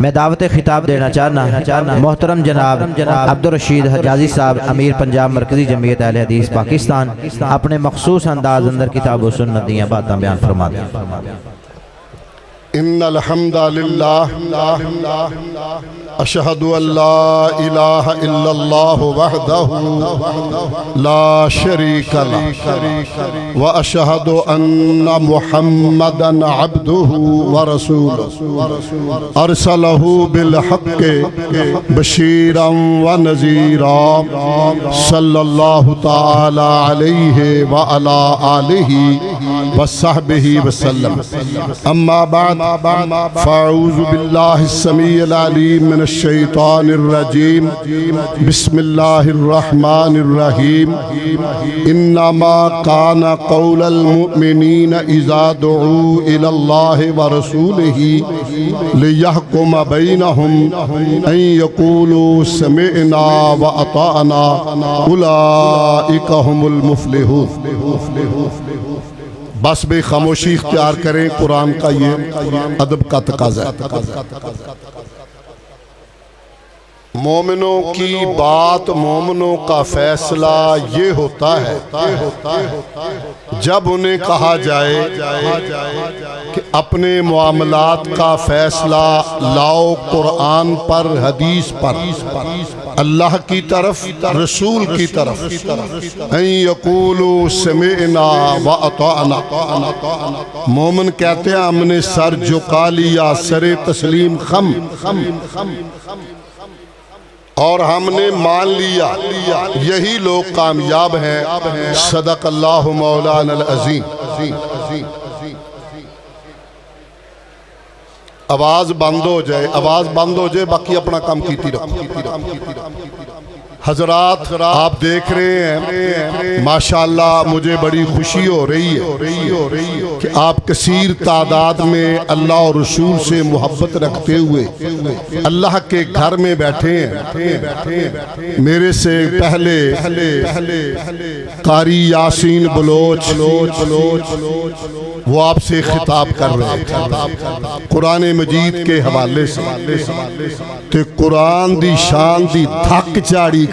میں دعوت خطاب دینا چاہنا محترم جناب عبدالرشید حجازی صاحب امیر پنجاب مرکزی جمعیت اہل حدیث پاکستان اپنے مخصوص انداز اندر کتاب و سنت دیاں باتاں بیان فرما دیں۔ ان الحمد للہ اشہد ان لا الہ الا اللہ وحدہ لا شریک لہ واشہد ان محمدا عبدہ ورسولہ ارسلہ بالحق بشیرا ونذیرا صلی اللہ تعالی علیہ وعلی آلہ وصحبہ وسلم۔ اما بعد فاعوذ باللہ السمیع العلیم من الشیطان الرجیم بسم اللہ الرحمن الرحیم انما کان قول المؤمنین اذا دعوا الی اللہ ورسولہ لیحکم بینہم ان یقولوا سمعنا واطعنا اولئک هم المفلحون۔ بس بے خاموشی اختیار کریں، قرآن کا یہ ادب کا تقاضا ہے۔ مومنوں کی بات، مومنوں کا فیصلہ یہ ہوتا ہے جب انہیں کہا جائے کہ اپنے معاملات کا فیصلہ لاؤ قرآن پر، حدیث پر، اللہ کی طرف، رسول کی طرف۔ ان یقولوا سمعنا واطعنا، مومن کہتے ہیں ہم نے سر جھکا لیا، سر تسلیم خم، اور ہم نے مان لیا۔ یہی لوگ کامیاب ہیں۔ صدق اللہ مولانا العظیم۔ آواز بند ہو جائے، آواز بند ہو جائے، باقی اپنا کام کیتی رکھو۔ حضرات آپ دیکھ رہے ہیں ماشاءاللہ مجھے بڑی خوشی ہو رہی ہے کہ آپ کثیر تعداد میں اللہ اور رسول سے محبت رکھتے ہوئے اللہ کے گھر میں بیٹھے ہیں۔ میرے سے پہلے قاری یاسین بلوچ وہ آپ سے خطاب کر رہے ہیں قرآن مجید کے حوالے سے، تے قرآن دی شان دی دھک چاڑی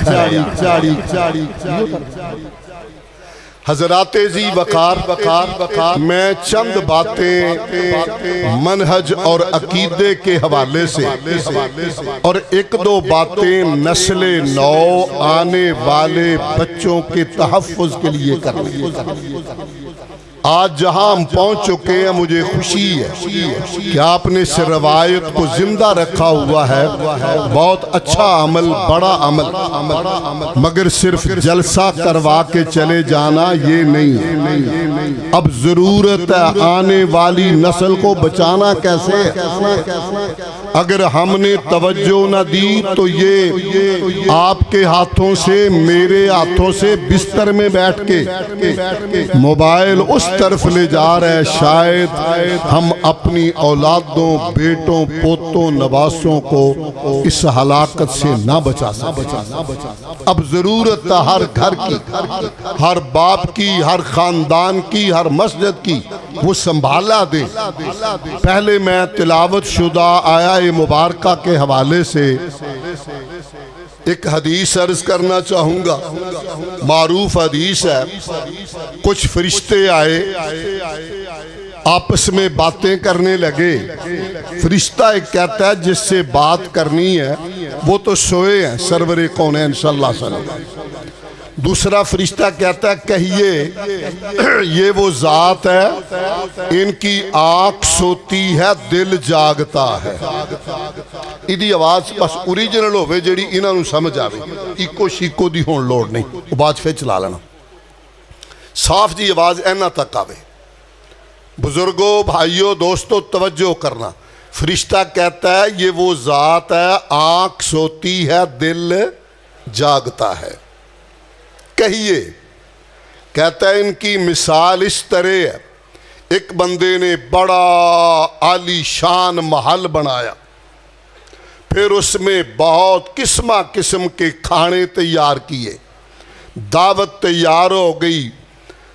حضرات ذی وقار، میں چند باتیں منہج اور عقیدے کے حوالے سے اور ایک دو باتیں نسل نو آنے والے بچوں کے تحفظ کے لیے کرنی۔ آج جہاں ہم پہنچ چکے ہیں مجھے خوشی ہے کہ آپ نے اس روایت کو زندہ رکھا ہوا ہے۔ بہت اچھا عمل، بڑا عمل، مگر صرف جلسہ کروا کے چلے جانا یہ نہیں۔ اب ضرورت ہے آنے والی نسل کو بچانا کیسے؟ اگر ہم نے توجہ نہ دی تو یہ آپ کے ہاتھوں سے، میرے ہاتھوں سے بستر میں بیٹھ کے موبائل اس طرف لے جا رہے ہیں، شاید ہم اپنی اولادوں، بیٹوں، پوتوں، نواسوں کو اس ہلاکت سے نہ بچا سکتے۔ اب ضرورت ہے ہر گھر کی، ہر باپ کی، ہر خاندان کی، ہر مسجد کی، وہ سنبھالا دے۔ پہلے میں تلاوت شدہ آیا مبارکہ کے حوالے سے ایک حدیث عرض کرنا چاہوں گا۔ معروف حدیث ہے، کچھ فرشتے آئے، آپس میں باتیں کرنے لگے۔ فرشتہ ایک کہتا ہے جس سے بات کرنی ہے وہ تو سوئے ہیں، سرور کونین صلی اللہ علیہ وسلم۔ دوسرا فرشتہ کہتا ہے کہیے یہ وہ ذات ہے ان کی آنکھ سوتی ہے، دل جاگتا ہے۔ ایدی آواز بس اوریجنل ہوئے جیڑی انہاں نو سمجھ آوے، ایکو شیکو دی ہون لوڑ نہیں، وہ بات پھر چلا لینا، صاف جی آواز اینا تک آوے۔ بزرگوں، بھائیوں، دوستوں توجہ کرنا۔ فرشتہ کہتا ہے یہ وہ ذات ہے، آنکھ سوتی ہے، دل جاگتا ہے۔ کہیے، کہتا ہے ان کی مثال اس طرح ہے، ایک بندے نے بڑا عالی شان محل بنایا، پھر اس میں بہت قسم کے کھانے تیار کیے، دعوت تیار ہو گئی،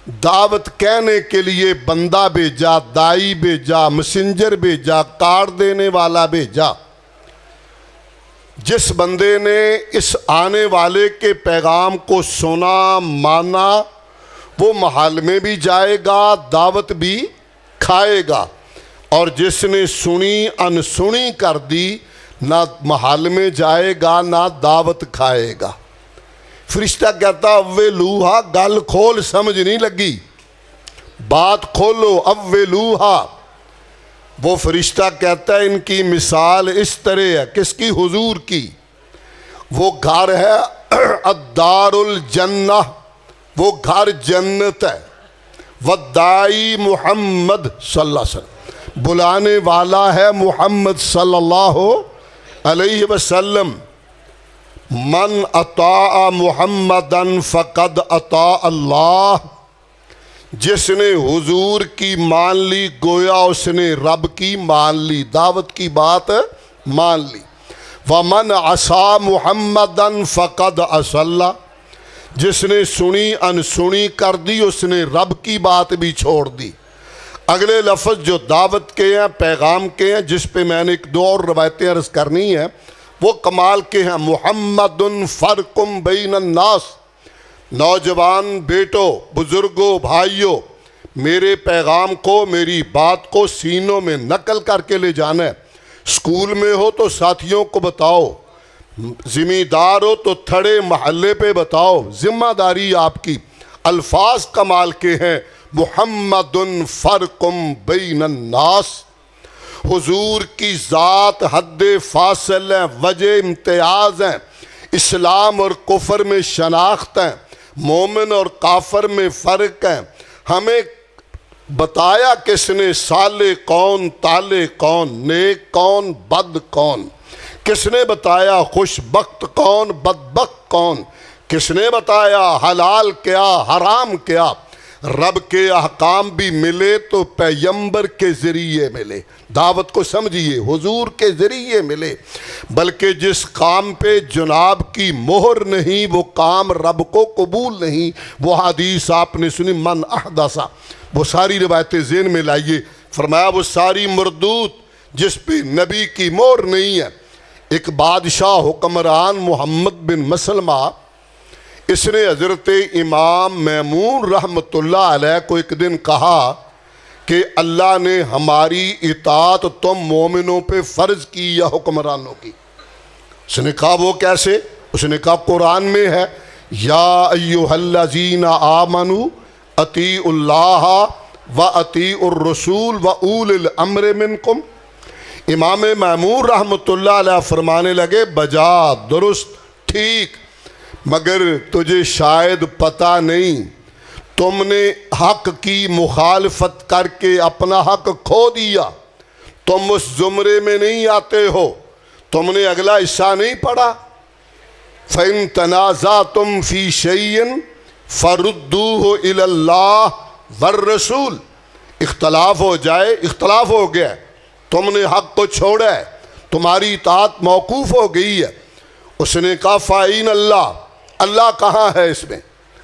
دعوت کہنے کے لیے بندہ بھیجا، دائی بھیجا، مسنجر بھیجا، کارڈ دینے والا بھیجا۔ جس بندے نے اس آنے والے کے پیغام کو سنا مانا وہ محل میں بھی جائے گا، دعوت بھی کھائے گا، اور جس نے سنی انسنی کر دی نہ محل میں جائے گا نہ دعوت کھائے گا۔ فرشتہ کہتا اولوہا، گل کھول، سمجھ نہیں لگی، بات کھولو، اولوہا۔ وہ فرشتہ کہتا ہے ان کی مثال اس طرح ہے، کس کی؟ حضور کی۔ وہ گھر ہے الدار الجنہ، وہ گھر جنت ہے۔ والدائی محمد صلی اللہ علیہ وسلم، بلانے والا ہے محمد صلی اللہ علیہ وسلم۔ من اطاع محمدن فقد اطاع اللہ، جس نے حضور کی مان لی گویا اس نے رب کی مان لی، دعوت کی بات مان لی۔ ومن عصا محمدن فقد عصى اللہ، جس نے سنی انسنی کر دی اس نے رب کی بات بھی چھوڑ دی۔ اگلے لفظ جو دعوت کے ہیں، پیغام کے ہیں، جس پہ میں نے ایک دو اور روایتیں عرض کرنی ہیں، وہ کمال کے ہیں۔ محمد فرق بین الناس، نوجوان بیٹوں، بزرگوں، بھائیوں، میرے پیغام کو، میری بات کو سینوں میں نقل کر کے لے جانا ہے۔ اسکول میں ہو تو ساتھیوں کو بتاؤ، ذمہ دار ہو تو تھڑے محلے پہ بتاؤ، ذمہ داری آپ کی۔ الفاظ کمال کے ہیں۔ محمد فرق بین الناس، حضور کی ذات حد فاصل ہے، وجہ امتیاز ہیں، اسلام اور کفر میں شناخت ہیں، مومن اور کافر میں فرق ہے۔ ہمیں بتایا کس نے صالح کون، طالع کون، نیک کون، بد کون، کس نے بتایا خوش بخت کون، بدبخت کون، کس نے بتایا حلال کیا حرام کیا۔ رب کے احکام بھی ملے تو پیغمبر کے ذریعے ملے، دعوت کو سمجھیے، حضور کے ذریعے ملے۔ بلکہ جس کام پہ جناب کی مہر نہیں وہ کام رب کو قبول نہیں۔ وہ حدیث آپ نے سنی، من احدثا، وہ ساری روایتیں ذہن میں لائیے، فرمایا وہ ساری مردود جس پہ نبی کی مہر نہیں ہے۔ ایک بادشاہ حکمران محمد بن مسلمہ، اس نے حضرت امام میمون رحمت اللہ علیہ کو ایک دن کہا کہ اللہ نے ہماری اطاعت تم مومنوں پہ فرض کی یا حکمرانوں کی؟ اس نے کہا وہ کیسے؟ اس نے کہا قرآن میں ہے، یا ایہا الذین آمنوا اطیعوا اللہ و اطیعوا الرسول و اولی الامر منکم۔ امام میمون رحمت اللہ علیہ فرمانے لگے بجا، درست، ٹھیک، مگر تجھے شاید پتہ نہیں، تم نے حق کی مخالفت کر کے اپنا حق کھو دیا، تم اس زمرے میں نہیں آتے ہو، تم نے اگلا حصہ نہیں پڑھا۔ فَإِن تَنَازَعْتُمْ فِي شَيْءٍ فَرُدُّوهُ إِلَى اللَّهِ وَالرَّسُولِ، اختلاف ہو جائے، اختلاف ہو گیا، تم نے حق کو چھوڑا ہے، تمہاری اطاعت موقوف ہو گئی ہے۔ اس نے کہا فَإِنَ اللَّهِ، اللہ کہاں ہے اس میں؟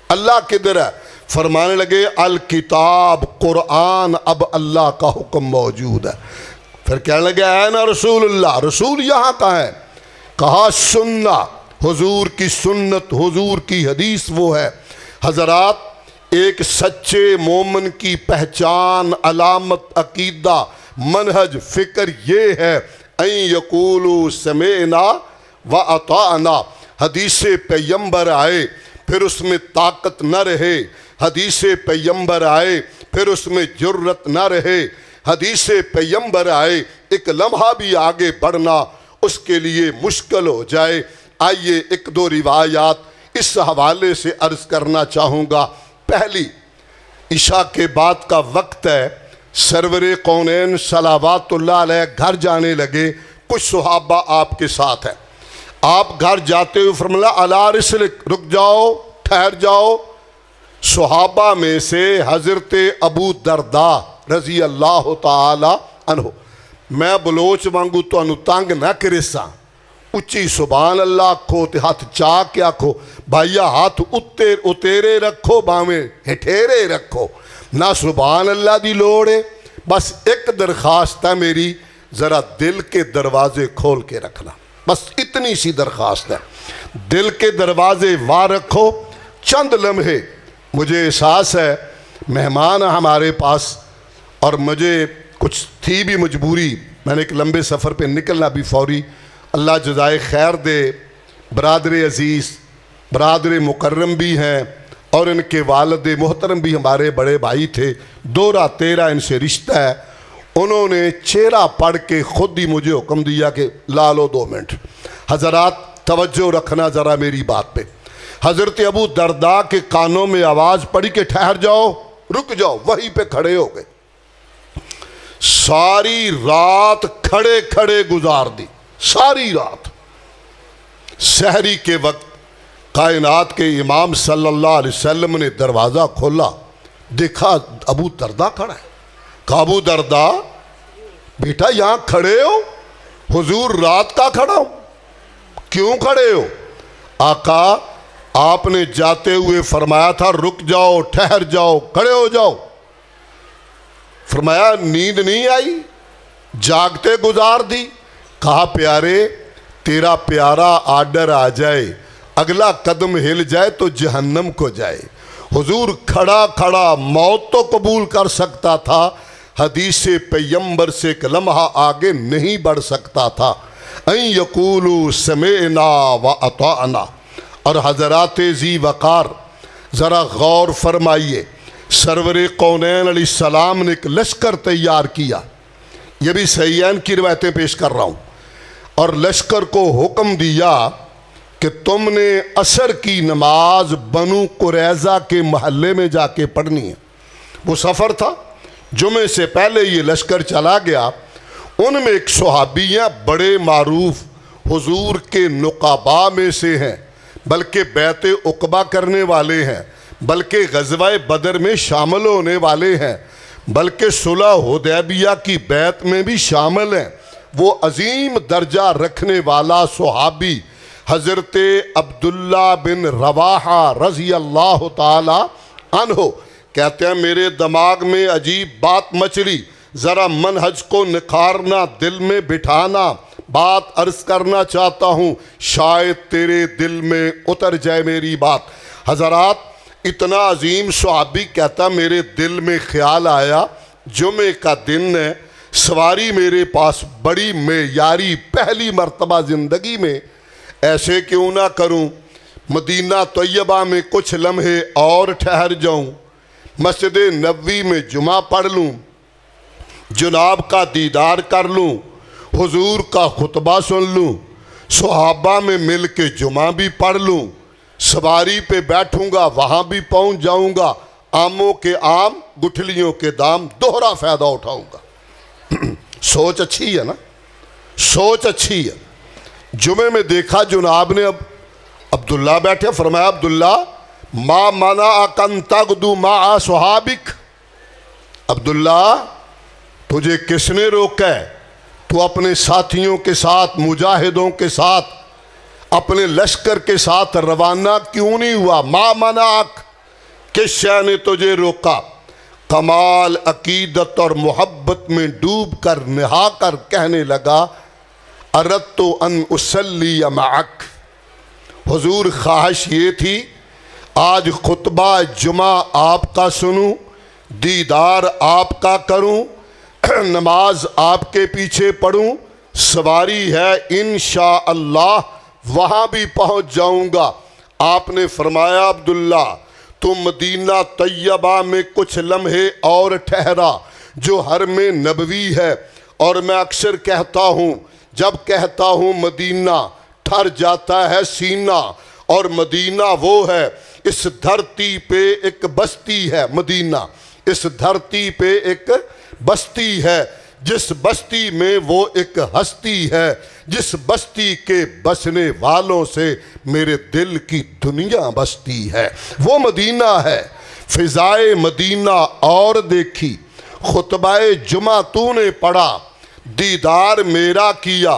اللہ کدھر ہے؟ فرمانے لگے الکتاب، قرآن، اب اللہ کا حکم موجود ہے۔ پھر کہنے لگے اے نا رسول اللہ، رسول یہاں کہاں ہے؟ کہا سننا، حضور کی سنت، حضور کی حدیث وہ ہے۔ حضرات، ایک سچے مومن کی پہچان، علامت، عقیدہ، منہج، فکر یہ ہے ان یقولوا سمعنا واطعنا۔ حدیث پیغمبر آئے پھر اس میں طاقت نہ رہے، حدیث پیغمبر آئے پھر اس میں جرت نہ رہے، حدیث پیغمبر آئے ایک لمحہ بھی آگے بڑھنا اس کے لیے مشکل ہو جائے۔ آئیے ایک دو روایات اس حوالے سے عرض کرنا چاہوں گا۔ پہلی، عشاء کے بعد کا وقت ہے، سرور کونین صلوات اللہ علیہ گھر جانے لگے، کچھ صحابہ آپ کے ساتھ ہیں۔ آپ گھر جاتے ہوئے فرمایا علی رسلک، رک جاؤ، ٹھہر جاؤ۔ صحابہ میں سے حضرت ابو درداء رضی اللہ تعالی عنہ، میں بلوچ وانگو تو انو تنگ نہ کرساں، اچھی سبحان اللہ آکھو تے ہاتھ چاہ کے آکھو بھائیا ہاتھ اتیرے رکھو باویں ہٹھیرے رکھو نہ سبحان اللہ دی لوڑ ہے بس ایک درخواست ہے میری ذرا دل کے دروازے کھول کے رکھنا بس اتنی سی درخواست ہے دل کے دروازے وار رکھو چند لمحے مجھے احساس ہے مہمان ہمارے پاس اور مجھے کچھ تھی بھی مجبوری میں نے ایک لمبے سفر پہ نکلنا بھی فوری اللہ جزائے خیر دے برادر عزیز برادر مکرم بھی ہیں اور ان کے والد محترم بھی ہمارے بڑے بھائی تھے دورہ تیرہ ان سے رشتہ ہے انہوں نے چہرہ پڑھ کے خود ہی مجھے حکم دیا کہ لا لو 2 منٹ حضرات توجہ رکھنا ذرا میری بات پہ حضرت ابو درداء کے کانوں میں آواز پڑی کہ ٹھہر جاؤ رک جاؤ وہیں پہ کھڑے ہو گئے ساری رات کھڑے کھڑے گزار دی ساری رات سحری کے وقت کائنات کے امام صلی اللہ علیہ وسلم نے دروازہ کھولا دیکھا ابو درداء کھڑا ہے کہا ابو درداء بیٹا یہاں کھڑے ہو حضور رات کا کھڑا ہوں کیوں کھڑے ہو آقا آپ نے جاتے ہوئے فرمایا تھا رک جاؤ ٹھہر جاؤ کھڑے ہو جاؤ فرمایا نیند نہیں آئی جاگتے گزار دی کہا پیارے تیرا پیارا آرڈر آ جائے اگلا قدم ہل جائے تو جہنم کو جائے حضور کھڑا کھڑا موت تو قبول کر سکتا تھا حدیث پیغمبر سے ایک لمحہ آگے نہیں بڑھ سکتا تھا ان یقولوا سمعنا واطعنا اور حضرات ذی وقار ذرا غور فرمائیے سرور کونین علیہ السلام نے ایک لشکر تیار کیا یہ بھی صحیحین کی روایتیں پیش کر رہا ہوں اور لشکر کو حکم دیا کہ تم نے عصر کی نماز بنو قریظہ کے محلے میں جا کے پڑھنی ہے وہ سفر تھا جمعے سے پہلے یہ لشکر چلا گیا ان میں ایک صحابیاں بڑے معروف حضور کے نقباء میں سے ہیں بلکہ بیعت عقبہ کرنے والے ہیں بلکہ غزوہ بدر میں شامل ہونے والے ہیں بلکہ صلح حدیبیہ کی بیعت میں بھی شامل ہیں وہ عظیم درجہ رکھنے والا صحابی حضرت عبداللہ بن رواحہ رضی اللہ تعالی عنہ کہتے ہیں میرے دماغ میں عجیب بات مچلی ذرا منہج کو نکھارنا دل میں بٹھانا بات عرض کرنا چاہتا ہوں شاید تیرے دل میں اتر جائے میری بات حضرات اتنا عظیم صحابی کہتا میرے دل میں خیال آیا جمعے کا دن ہے سواری میرے پاس بڑی معیاری پہلی مرتبہ زندگی میں ایسے کیوں نہ کروں مدینہ طیبہ میں کچھ لمحے اور ٹھہر جاؤں مسجد نبوی میں جمعہ پڑھ لوں جناب کا دیدار کر لوں حضور کا خطبہ سن لوں صحابہ میں مل کے جمعہ بھی پڑھ لوں سواری پہ بیٹھوں گا وہاں بھی پہنچ جاؤں گا آموں کے آم گٹھلیوں کے دام دوہرا فائدہ اٹھاؤں گا سوچ اچھی ہے نا سوچ اچھی ہے جمعے میں دیکھا جناب نے اب عبداللہ بیٹھے فرمایا عبداللہ ما منعک ان تغدو مع صحابک عبداللہ تجھے کس نے روکا ہے تو اپنے ساتھیوں کے ساتھ مجاہدوں کے ساتھ اپنے لشکر کے ساتھ روانہ کیوں نہیں ہوا ما منعک کس شے نے تجھے روکا کمال عقیدت اور محبت میں ڈوب کر نہا کر کہنے لگا اردت ان اصلی معک حضور خواہش یہ تھی آج خطبہ جمعہ آپ کا سنوں دیدار آپ کا کروں نماز آپ کے پیچھے پڑھوں سواری ہے انشاءاللہ وہاں بھی پہنچ جاؤں گا آپ نے فرمایا عبداللہ تم مدینہ طیبہ میں کچھ لمحے اور ٹھہرا جو حرم نبوی ہے اور میں اکثر کہتا ہوں جب کہتا ہوں مدینہ ٹھر جاتا ہے سینہ اور مدینہ وہ ہے اس دھرتی پہ ایک بستی ہے مدینہ اس دھرتی پہ ایک بستی ہے جس بستی میں وہ ایک ہستی ہے جس بستی کے بسنے والوں سے میرے دل کی دنیا بستی ہے وہ مدینہ ہے فضائے مدینہ اور دیکھی خطبہ جمعہ تو نے پڑھا دیدار میرا کیا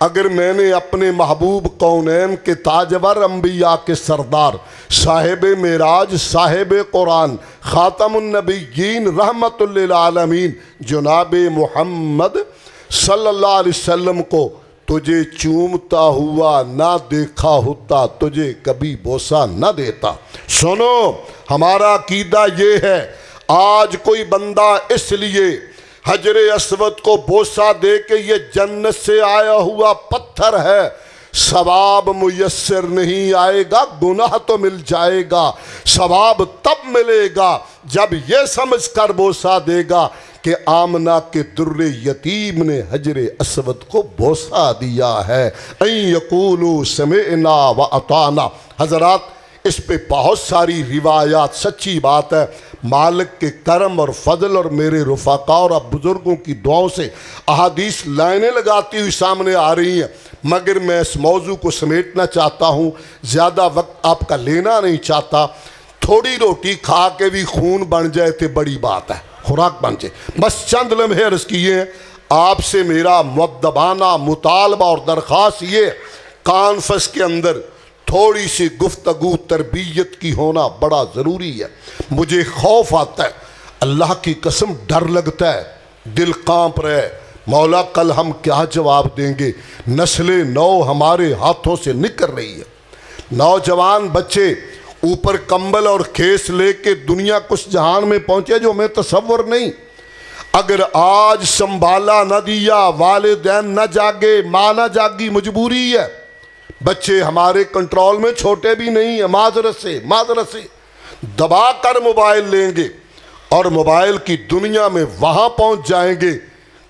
اگر میں نے اپنے محبوب کونین کے تاجور انبیاء کے سردار صاحب معراج صاحب قرآن خاتم النبیین رحمت للعالمین جناب محمد صلی اللہ علیہ وسلم کو تجھے چومتا ہوا نہ دیکھا ہوتا تجھے کبھی بوسہ نہ دیتا۔ سنو، ہمارا عقیدہ یہ ہے، آج کوئی بندہ اس لیے حجر اسود کو بوسہ دے کہ یہ جنت سے آیا ہوا پتھر ہے، ثواب میسر نہیں آئے گا، گناہ تو مل جائے گا۔ ثواب تب ملے گا جب یہ سمجھ کر بوسہ دے گا کہ آمنہ کے در یتیم نے حجر اسود کو بوسہ دیا ہے۔ این یقولوا سمعنا واطعنا۔ حضرات، اس پہ بہت ساری روایات، سچی بات ہے، مالک کے کرم اور فضل اور میرے رفقا اور اب بزرگوں کی دعاؤں سے احادیث لائنیں لگاتی ہوئی سامنے آ رہی ہیں، مگر میں اس موضوع کو سمیٹنا چاہتا ہوں، زیادہ وقت آپ کا لینا نہیں چاہتا۔ تھوڑی روٹی کھا کے بھی خون بن جائے تو بڑی بات ہے، خوراک بن جائے۔ بس چند لمحے عرض کیے ہیں، آپ سے میرا مؤدبانہ مطالبہ اور درخواست یہ کانفرنس کے اندر تھوڑی سی گفتگو تربیت کی ہونا بڑا ضروری ہے۔ مجھے خوف آتا ہے، اللہ کی قسم ڈر لگتا ہے، دل کانپ رہا ہے، مولا کل ہم کیا جواب دیں گے؟ نسل نو ہمارے ہاتھوں سے نکل رہی ہے، نوجوان بچے اوپر کمبل اور کھیس لے کے دنیا کچھ جہان میں پہنچے جو ہمیں تصور نہیں۔ اگر آج سنبھالا نہ دیا، والدین نہ جاگے، ماں نہ جاگی، مجبوری ہے۔ بچے ہمارے کنٹرول میں چھوٹے بھی نہیں ہیں، معذرت سے دبا کر موبائل لیں گے اور موبائل کی دنیا میں وہاں پہنچ جائیں گے،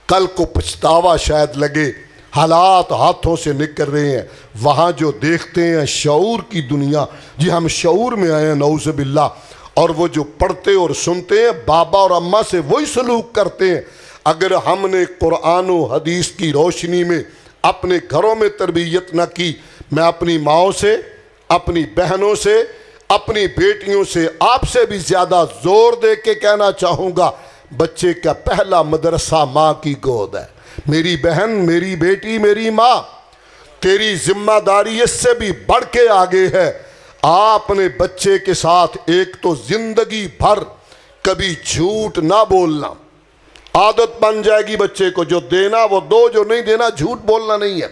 کل کو پچھتاوا شاید لگے۔ حالات ہاتھوں سے نکل رہے ہیں، وہاں جو دیکھتے ہیں شعور کی دنیا، جی ہم شعور میں آئے ہیں نعوذ باللہ، اور وہ جو پڑھتے اور سنتے ہیں بابا اور اماں سے وہی سلوک کرتے ہیں۔ اگر ہم نے قرآن و حدیث کی روشنی میں اپنے گھروں میں تربیت نہ کی، میں اپنی ماؤں سے، اپنی بہنوں سے، اپنی بیٹیوں سے، آپ سے بھی زیادہ زور دے کے کہنا چاہوں گا، بچے کا پہلا مدرسہ ماں کی گود ہے۔ میری بہن، میری بیٹی، میری ماں، تیری ذمہ داری اس سے بھی بڑھ کے آگے ہے۔ آپ نے بچے کے ساتھ ایک تو زندگی بھر کبھی جھوٹ نہ بولنا، عادت بن جائے گی بچے کو، جو دینا وہ دو، جو نہیں دینا جھوٹ بولنا نہیں ہے۔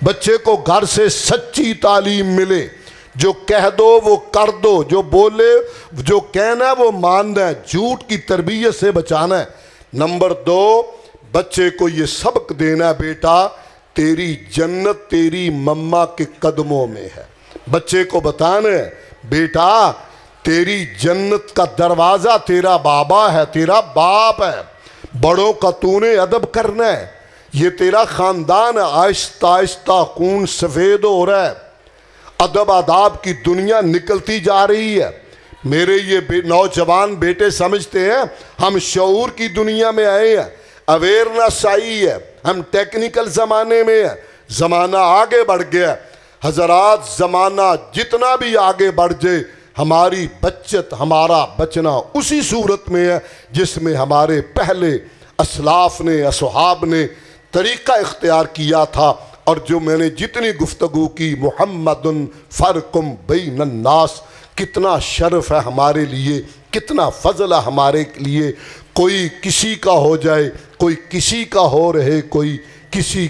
بچے کو گھر سے سچی تعلیم ملے، جو کہہ دو وہ کر دو، جو بولے جو کہنا ہے وہ ماننا ہے، جھوٹ کی تربیت سے بچانا ہے۔ نمبر 2، بچے کو یہ سبق دینا ہے، بیٹا تیری جنت تیری مما کے قدموں میں ہے۔ بچے کو بتانا ہے، بیٹا تیری جنت کا دروازہ تیرا بابا ہے، تیرا باپ ہے، بڑوں کا تو نے ادب کرنا ہے، یہ تیرا خاندان ہے۔ آہستہ آہستہ خون سفید ہو رہا ہے، ادب آداب کی دنیا نکلتی جا رہی ہے۔ میرے یہ نوجوان بیٹے سمجھتے ہیں ہم شعور کی دنیا میں آئے ہیں، اویئرنس آئی ہے، ہم ٹیکنیکل زمانے میں ہیں، زمانہ آگے بڑھ گیا۔ حضرات، زمانہ جتنا بھی آگے بڑھ جائے، ہماری بچت، ہمارا بچنا اسی صورت میں ہے جس میں ہمارے پہلے اسلاف نے، اصحاب نے طریقہ اختیار کیا تھا۔ اور جو میں نے جتنی گفتگو کی، محمد فرق بین الناس، کتنا شرف ہے ہمارے لیے، کتنا فضل ہے ہمارے لیے۔ کوئی کسی کا ہو جائے، کوئی کسی کا ہو رہے، کوئی کسی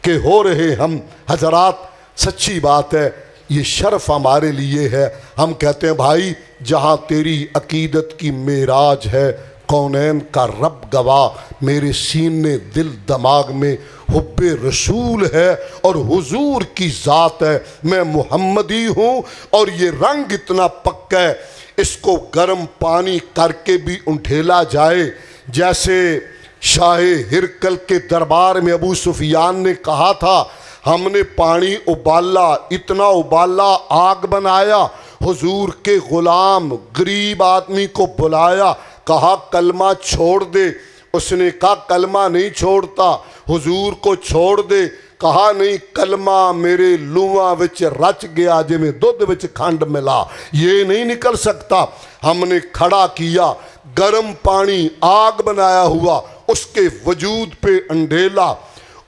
کے ہو رہے ہم۔ حضرات، سچی بات ہے، یہ شرف ہمارے لیے ہے۔ ہم کہتے ہیں بھائی جہاں تیری عقیدت کی معراج ہے، کونین کا رب گواہ، میرے سینے دل دماغ میں حب رسول ہے اور حضور کی ذات ہے، میں محمدی ہوں، اور یہ رنگ اتنا پکا ہے اس کو گرم پانی کر کے بھی انٹھیلا جائے۔ جیسے شاہ ہرکل کے دربار میں ابو سفیان نے کہا تھا، ہم نے پانی ابالا، اتنا ابالا، آگ بنایا، حضور کے غلام غریب آدمی کو بلایا، کہا کلمہ چھوڑ دے، اس نے کہا کلمہ نہیں چھوڑتا، حضور کو چھوڑ دے، کہا نہیں کلمہ میرے لواں وچ رچ گیا جے میں دودھ وچ کھنڈ ملا، یہ نہیں نکل سکتا۔ ہم نے کھڑا کیا، گرم پانی، آگ بنایا ہوا، اس کے وجود پہ انڈیلا،